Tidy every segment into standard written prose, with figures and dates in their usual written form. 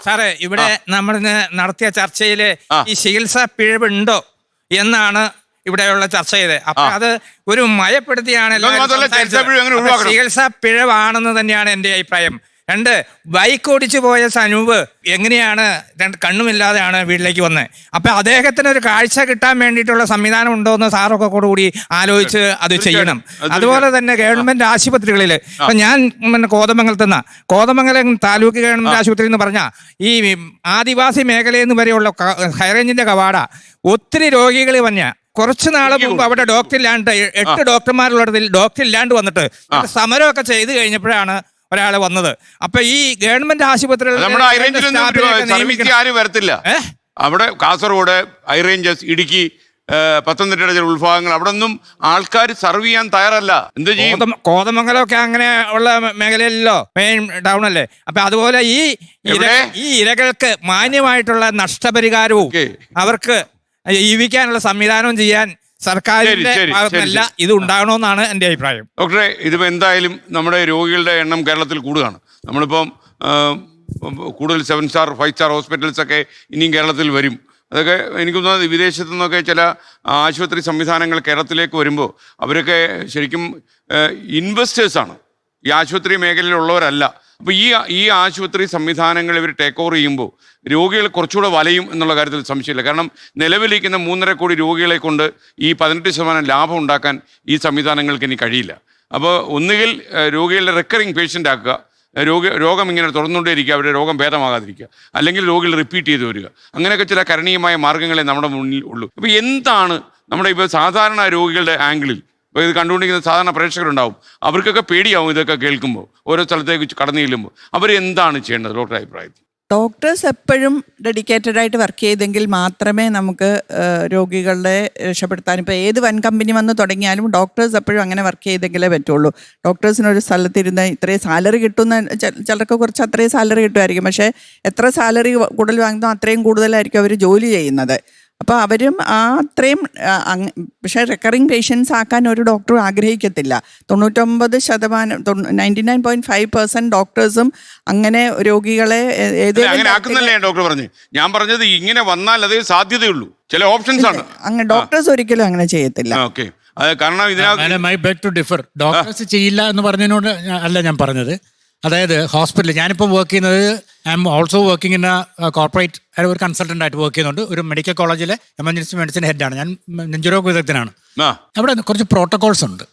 സാറേ ഇവിടെ നമ്മൾ നടത്തിയ ചർച്ചയിൽ ഈ ചികിത്സാ പിഴവുണ്ടോ എന്നാണ് ഇവിടെയുള്ള ചർച്ച ചെയ്തത്. അപ്പൊ അത് ഒരു മയപ്പെടുത്തിയാണല്ലോ. ചികിത്സാ പിഴവാണെന്ന് തന്നെയാണ് എൻ്റെ അഭിപ്രായം. 2, ബൈക്ക് ഓടിച്ചു പോയ സനൂപ് എങ്ങനെയാണ് കണ്ണുമില്ലാതെയാണ് വീട്ടിലേക്ക് വന്നത്. അപ്പൊ അദ്ദേഹത്തിന് ഒരു കാഴ്ച കിട്ടാൻ വേണ്ടിയിട്ടുള്ള സംവിധാനം ഉണ്ടോ എന്ന് സാറൊക്കെ കൂടി ആലോചിച്ച് അത് ചെയ്യണം. അതുപോലെ തന്നെ ഗവൺമെന്റ് ആശുപത്രികളിൽ ഇപ്പൊ ഞാൻ കോതമംഗലം താലൂക്ക് ഗവൺമെന്റ് ആശുപത്രി എന്ന് പറഞ്ഞാൽ ഈ ആദിവാസി മേഖലയിൽ നിന്ന് വരെയുള്ള ഹൈറേഞ്ചിന്റെ കവാട ഒത്തിരി രോഗികൾ വന്ന കുറച്ചു നാൾ മുമ്പ് അവിടെ ഡോക്ടർ ഇല്ലാണ്ട് 8 ഡോക്ടർമാരുള്ളതിൽ ഡോക്ടർ ഇല്ലാണ്ട് വന്നിട്ട് സമരമൊക്കെ ചെയ്ത് കഴിഞ്ഞപ്പോഴാണ് ഒരാള് വന്നത്. അപ്പൊ ഈ ഗവൺമെന്റ് ആശുപത്രികളിൽ വരത്തില്ല. അവിടെ കാസർഗോഡ്, ഹൈറേഞ്ചസ്, ഇടുക്കി, പത്തനംതിട്ട ഉൾഭാഗങ്ങൾ അവിടെ ഒന്നും ആൾക്കാർ സർവ് ചെയ്യാൻ തയ്യാറല്ല. എന്ത് ചെയ്യും? കോതമംഗലമൊക്കെ അങ്ങനെ ഉള്ള മേഖലയിലല്ലോ, മെയിൻ ടൗൺ അല്ലേ. അപ്പൊ അതുപോലെ ഈ ഇരകൾക്ക് മാന്യമായിട്ടുള്ള നഷ്ടപരിഹാരവും അവർക്ക് ജീവിക്കാനുള്ള സംവിധാനവും ചെയ്യാൻ സർക്കാരിന്റെ ഭാഗത്തല്ല ഇത് ഉണ്ടാകണമെന്നാണ് എൻ്റെ അഭിപ്രായം. ഡോക്ടറെ, ഇതിപ്പോൾ എന്തായാലും നമ്മുടെ രോഗികളുടെ എണ്ണം കേരളത്തിൽ കൂടുകയാണ്. നമ്മളിപ്പം കൂടുതൽ 7 സ്റ്റാർ 5 സ്റ്റാർ ഹോസ്പിറ്റൽസൊക്കെ ഇനിയും കേരളത്തിൽ വരും. അതൊക്കെ എനിക്ക് തോന്നുന്നത് വിദേശത്തു നിന്നൊക്കെ ചില ആശുപത്രി സംവിധാനങ്ങൾ കേരളത്തിലേക്ക് വരുമ്പോൾ അവരൊക്കെ ശരിക്കും ഇൻവെസ്റ്റേഴ്സാണ്, ഈ ആശുപത്രി മേഖലയിലുള്ളവരല്ല. അപ്പോൾ ഈ ആശുപത്രി സംവിധാനങ്ങൾ ഇവർ ടേക്ക് ഓവർ ചെയ്യുമ്പോൾ രോഗികൾ കുറച്ചുകൂടെ വലയും എന്നുള്ള കാര്യത്തിൽ സംശയമില്ല. കാരണം നിലവിലിരിക്കുന്ന 3.5 കോടി രോഗികളെ കൊണ്ട് ഈ 18% ലാഭം ഉണ്ടാക്കാൻ ഈ സംവിധാനങ്ങൾക്ക് ഇനി കഴിയില്ല. അപ്പോൾ ഒന്നുകിൽ രോഗികളുടെ റിക്കറിങ് പേഷ്യൻ്റ് ആക്കുക, രോഗം ഇങ്ങനെ തുറന്നുകൊണ്ടേയിരിക്കുക, അവരുടെ രോഗം ഭേദമാകാതിരിക്കുക, അല്ലെങ്കിൽ രോഗികൾ റിപ്പീറ്റ് ചെയ്ത് വരിക. അങ്ങനെയൊക്കെ ചില കരണീയമായ മാർഗ്ഗങ്ങളെ നമ്മുടെ മുന്നിൽ ഉള്ളൂ. അപ്പോൾ എന്താണ് നമ്മുടെ ഇപ്പോൾ സാധാരണ രോഗികളുടെ ആംഗിളിൽ ഇപ്പോൾ ഇത് കണ്ടുകൊണ്ടിരിക്കുന്ന സാധാരണ പ്രേക്ഷകരുണ്ടാവും, അവർക്കൊക്കെ പേടിയാവും ഇതൊക്കെ കേൾക്കുമ്പോൾ, ഓരോ സ്ഥലത്തേക്ക് കടന്നു ചെല്ലുമ്പോൾ. അവരെന്താണ് ചെയ്യേണ്ടത് ഡോക്ടറുടെ അഭിപ്രായത്തിൽ? ഡോക്ടേഴ്സ് എപ്പോഴും ഡെഡിക്കേറ്റഡ് ആയിട്ട് വർക്ക് ചെയ്തെങ്കിൽ മാത്രമേ നമുക്ക് രോഗികളെ രക്ഷപ്പെടുത്താൻ, ഇപ്പോൾ ഏത് വൻ കമ്പനി വന്ന് തുടങ്ങിയാലും ഡോക്ടേഴ്സ് എപ്പോഴും അങ്ങനെ വർക്ക് ചെയ്തെങ്കിലേ പറ്റുള്ളൂ. ഡോക്ടേഴ്സിനൊരു സ്ഥലത്തിരുന്ന് ഇത്രയും സാലറി കിട്ടുന്ന ചിലർക്ക് കുറച്ച് അത്രയും സാലറി കിട്ടുമായിരിക്കും, പക്ഷേ എത്ര സാലറി കൂടുതൽ വാങ്ങുന്നോ അത്രയും കൂടുതലായിരിക്കും അവർ ജോലി ചെയ്യുന്നത്. അപ്പോൾ അവരും അത്രയും പക്ഷേ റിക്കറിങ് പേഷ്യൻസ് ആക്കാൻ ഒരു ഡോക്ടറും ആഗ്രഹിക്കത്തില്ല. 99.5% ഡോക്ടേഴ്സും അങ്ങനെ രോഗികളെ ഡോക്ടർ പറഞ്ഞു. ഞാൻ പറഞ്ഞത് ഇങ്ങനെ വന്നാൽ അതേ സാധ്യതയുള്ളൂ, ചില ഓപ്ഷൻസ് ആണ്. അങ്ങനെ ഡോക്ടേഴ്സ് ഒരിക്കലും അങ്ങനെ ചെയ്യത്തില്ല. കാരണം ഡോക്ടേഴ്സ് ചെയ്യില്ല എന്ന് പറഞ്ഞതിനോട് അല്ല ഞാൻ പറഞ്ഞത്. അതായത് ഹോസ്പിറ്റലിൽ ഞാനിപ്പോൾ വർക്ക് ചെയ്യുന്നത്, I am also working in corporate, ഒരു കൺസൾട്ടൻ്റ് ആയിട്ട് വർക്ക് ചെയ്യുന്നുണ്ട്. ഒരു മെഡിക്കൽ കോളേജിലെ എമർജൻസി മെഡിസിൻ ഹെഡാണ് ഞാൻ, നെഞ്ചുരോഗ വിദഗ്ധനാണ്. അവിടെ കുറച്ച് പ്രോട്ടോകോൾസ് ഉണ്ട്.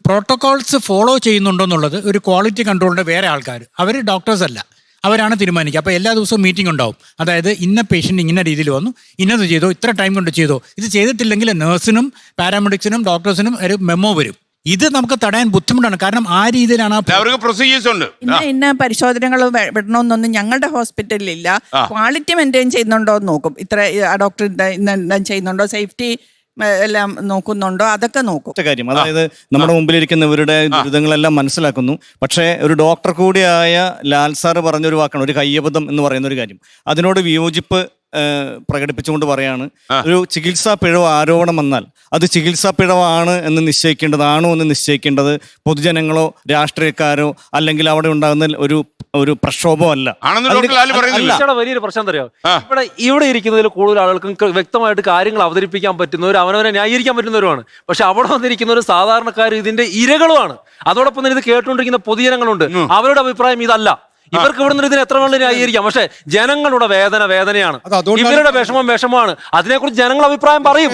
പ്രോട്ടോകോൾസ് ഫോളോ ചെയ്യുന്നുണ്ടോ എന്നുള്ളത് ഒരു ക്വാളിറ്റി കൺട്രോളിൻ്റെ വേറെ ആൾക്കാർ, അവർ ഡോക്ടേഴ്സ് അല്ല, അവരാണ് തീരുമാനിക്കുക. അപ്പോൾ എല്ലാ ദിവസവും മീറ്റിംഗ് ഉണ്ടാവും. അതായത് ഇന്ന പേഷ്യൻ്റ് ഇന്ന രീതിയിൽ വന്നു, ഇന്നത് ചെയ്തോ, ഇത്ര ടൈം കൊണ്ട് ചെയ്തോ, ഇത് ചെയ്തിട്ടില്ലെങ്കിൽ നഴ്സിനും പാരാമെഡിക്സിനും ഡോക്ടേഴ്സിനും ഒരു മെമ്മോ വരും. ഇത് നമുക്ക് തടയാൻ ബുദ്ധിമുട്ടാണ്. കാരണം ആ രീതിയിലാണ് ഇന്ന പരിശോധനകൾ വിടണമെന്നൊന്നും ഞങ്ങളുടെ ഹോസ്പിറ്റലിൽ ഇല്ല. ക്വാളിറ്റി മെയിൻറ്റെയിൻ ചെയ്യുന്നുണ്ടോ എന്ന് നോക്കും. ഇത്ര ഡോക്ടർ ചെയ്യുന്നുണ്ടോ, സേഫ്റ്റി എല്ലാം നോക്കുന്നുണ്ടോ, അതൊക്കെ നോക്കും. കാര്യം അതായത് നമ്മുടെ മുമ്പിലിരിക്കുന്നവരുടെ ദുരിതങ്ങളെല്ലാം മനസ്സിലാക്കുന്നു. പക്ഷേ ഒരു ഡോക്ടർ കൂടിയായ ലാൽ സാറ് പറഞ്ഞൊരു വാക്കാണ് ഒരു കയ്യബദ്ധം എന്ന് പറയുന്ന ഒരു കാര്യം. അതിനോട് വിയോജിപ്പ് പ്രകടിപ്പിച്ചുകൊണ്ട് പറയാണ്, ഒരു ചികിത്സാ പിഴവ് ആരോപണം വന്നാൽ അത് ചികിത്സാ പിഴവാണ് എന്ന് നിശ്ചയിക്കേണ്ടതാണോ എന്ന് നിശ്ചയിക്കേണ്ടത് പൊതുജനങ്ങളോ രാഷ്ട്രീയക്കാരോ അല്ലെങ്കിൽ അവിടെ ഉണ്ടാകുന്ന ഒരു പ്രക്ഷോഭമല്ല. വലിയൊരു പ്രശ്നം അറിയാം, ഇവിടെ ഇരിക്കുന്നതിൽ കൂടുതൽ ആളുകൾക്കും വ്യക്തമായിട്ട് കാര്യങ്ങൾ അവതരിപ്പിക്കാൻ പറ്റുന്നവർ, അവനവനെ ന്യായീകരിക്കാൻ പറ്റുന്നവരുമാണ്. പക്ഷെ അവിടെ വന്നിരിക്കുന്ന ഒരു സാധാരണക്കാർ ഇതിന്റെ ഇരകളുമാണ്. അതോടൊപ്പം തന്നെ ഇത് കേട്ടുകൊണ്ടിരിക്കുന്ന പൊതുജനങ്ങളുണ്ട്, അവരുടെ അഭിപ്രായം ഇതല്ല. ഇവർക്ക് ഇവിടെ നിന്ന് ഇതിന് എത്ര വേണ്ടി ന്യായീകരിക്കാം, പക്ഷെ ജനങ്ങളുടെ വേദനയാണ്, ഇവരുടെ വിഷമമാണ്. അതിനെക്കുറിച്ച് ജനങ്ങൾ അഭിപ്രായം പറയും,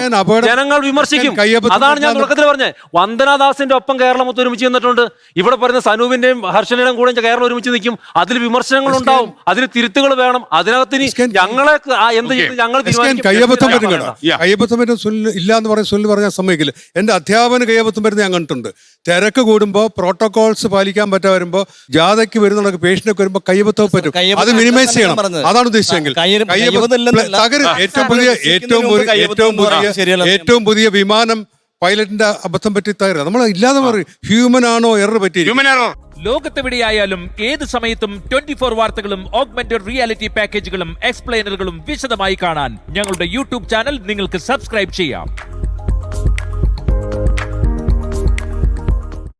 ജനങ്ങൾ വിമർശിക്കും. അതാണ് ഞാൻ തുടക്കത്തിൽ പറഞ്ഞത്. വന്ദനാദാസിന്റെ ഒപ്പം കേരളം മൊത്തം ഒരുമിച്ച് നിന്നിട്ടുണ്ട്. ഇവിടെ പറയുന്ന സനൂപിന്റെയും ഹർഷനയുടെയും കൂടെ കേരളം ഒരുമിച്ച് നിൽക്കും. അതിൽ വിമർശനങ്ങൾ ഉണ്ടാവും, അതിന് തിരുത്തുകൾ വേണം. അതിനകത്ത് ഞങ്ങളെ എന്ത് ചെയ്ത് ഞങ്ങൾ കയ്യബദ്ധം ഇല്ല എന്ന് പറഞ്ഞാൽ സമ്മതിക്കില്ല. എന്റെ അധ്യാപന കയ്യബദ്ധം വരുന്നത് ഞാൻ കണ്ടിട്ടുണ്ട്. തിരക്ക് കൂടുമ്പോ പ്രോട്ടോകോൾസ് പാലിക്കാൻ പറ്റാ വരുമ്പോ ജാഥയ്ക്ക് വരുന്ന പേഷ്യന്റ് കയ്യബദ്ധം പറ്റും, അത് മിനിമൈസ് ചെയ്യണം. അതാണ് ഉദ്ദേശിച്ചെങ്കിൽ ഏറ്റവും പുതിയ വിമാനം പൈലറ്റിന്റെ അബദ്ധം പറ്റി തകരുക. നമ്മൾ ഇല്ലാതെ പറയും ഹ്യൂമൻ ആണോ എറർ പറ്റി. ലോകത്തെവിടെയായാലും ഏത് സമയത്തും 24 വാർത്തകളും ഓഗ്മെന്റഡ് റിയാലിറ്റി പാക്കേജുകളും എക്സ്പ്ലെയിനറുകളും വിശദമായി കാണാൻ ഞങ്ങളുടെ യൂട്യൂബ് ചാനൽ നിങ്ങൾക്ക് സബ്സ്ക്രൈബ് ചെയ്യാം.